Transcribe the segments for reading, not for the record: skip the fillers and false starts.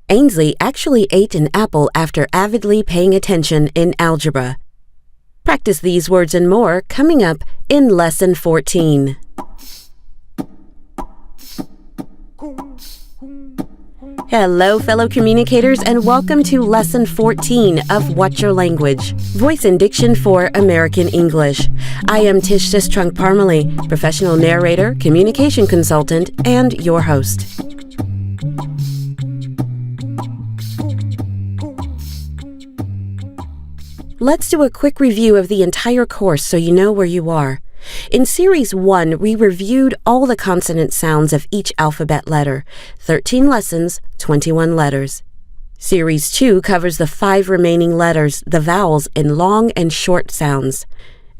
Ainsley actually ate an apple after avidly paying attention in algebra. Practice these words and more coming up in Lesson 14. Hello, fellow communicators, and welcome to Lesson 14 of What's Your Language? Voice and Diction for American English. I am Tish Sistrunk Parmalee, professional narrator, communication consultant, and your host. Let's do a quick review of the entire course so you know where you are. In Series 1, we reviewed all the consonant sounds of each alphabet letter, 13 lessons, 21 letters. Series 2 covers the 5 remaining letters, the vowels, in long and short sounds.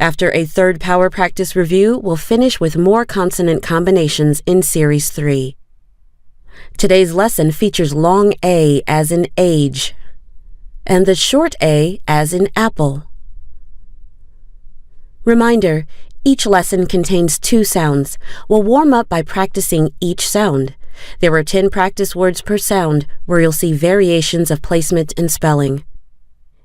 After a third power practice review, we'll finish with more consonant combinations in Series 3. Today's lesson features long A as in age, and the short A as in apple. Reminder, each lesson contains 2 sounds. We'll warm up by practicing each sound. There are 10 practice words per sound, where you'll see variations of placement and spelling.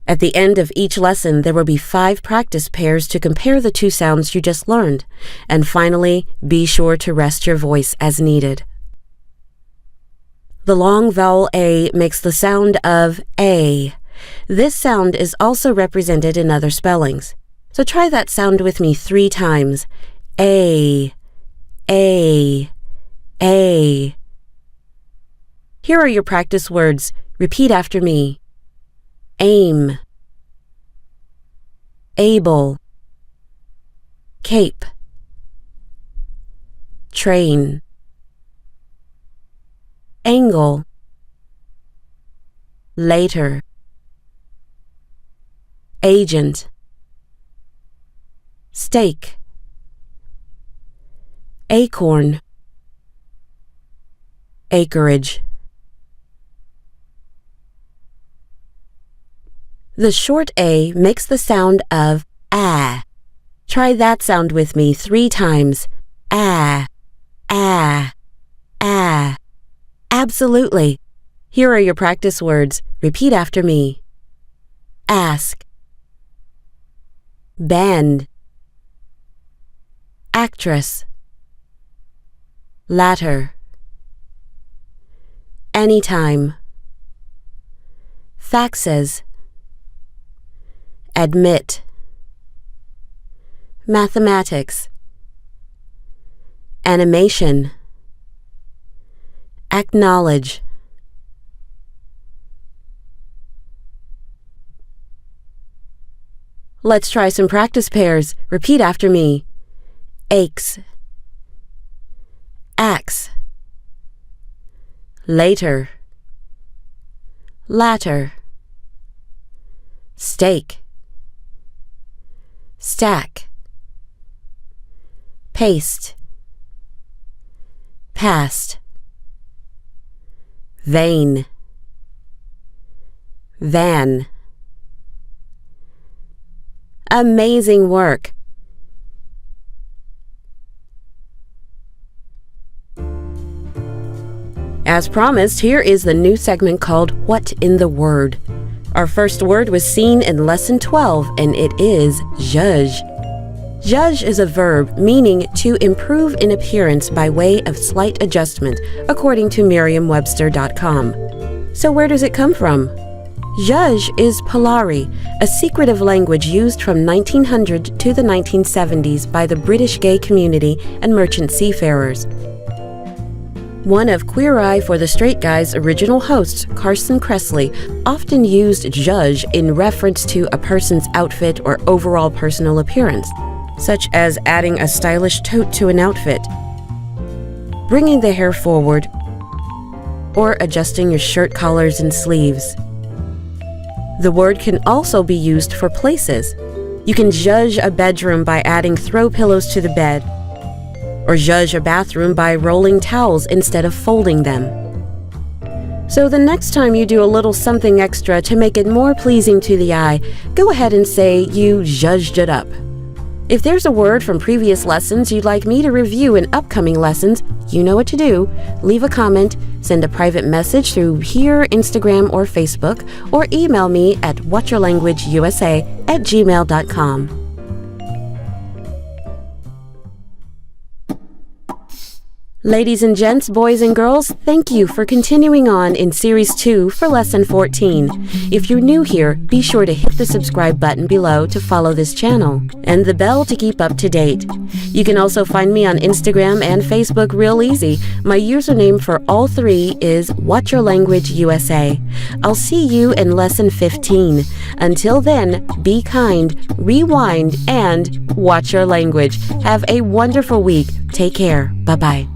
At the end of each lesson, there will be 5 practice pairs to compare the 2 sounds you just learned. And finally, be sure to rest your voice as needed. The long vowel A makes the sound of A. This sound is also represented in other spellings. So try that sound with me 3 times. A, A, A. Here are your practice words. Repeat after me. Aim, able, cape, train, angle, later, agent, stake, acorn, acreage. The short A makes the sound of ah. Try that sound with me 3 times. Ah, ah, ah. Absolutely. Here are your practice words. Repeat after me. Ask, band, actress, latter, anytime, faxes, admit, mathematics, animation, acknowledge. Let's try some practice pairs. Repeat after me. Aches, axe, later, latter, stake, stack, paste, past, vein, van. Amazing work! As promised, here is the new segment called What in the Word. Our first word was seen in Lesson 12, and it is zhuzh. Zhuzh is a verb meaning to improve in appearance by way of slight adjustment, according to Merriam-Webster.com. So where does it come from? Zhuzh is Polari, a secretive language used from 1900 to the 1970s by the British gay community and merchant seafarers. One of Queer Eye for the Straight Guy's original hosts, Carson Kressley, often used zhuzh in reference to a person's outfit or overall personal appearance, such as adding a stylish tote to an outfit, bringing the hair forward, or adjusting your shirt collars and sleeves. The word can also be used for places. You can zhuzh a bedroom by adding throw pillows to the bed, or zhuzh a bathroom by rolling towels instead of folding them. So the next time you do a little something extra to make it more pleasing to the eye, go ahead and say you zhuzhed it up. If there's a word from previous lessons you'd like me to review in upcoming lessons, you know what to do. Leave a comment, send a private message through here, Instagram, or Facebook, or email me at whatyourlanguageusa@gmail.com. Ladies and gents, boys and girls, thank you for continuing on in Series 2 for Lesson 14. If you're new here, be sure to hit the subscribe button below to follow this channel, and the bell to keep up to date. You can also find me on Instagram and Facebook real easy. My username for all three is whatyourlanguageusa. I'll see you in Lesson 15. Until then, be kind, rewind, and watch your language. Have a wonderful week. Take care. Bye-bye.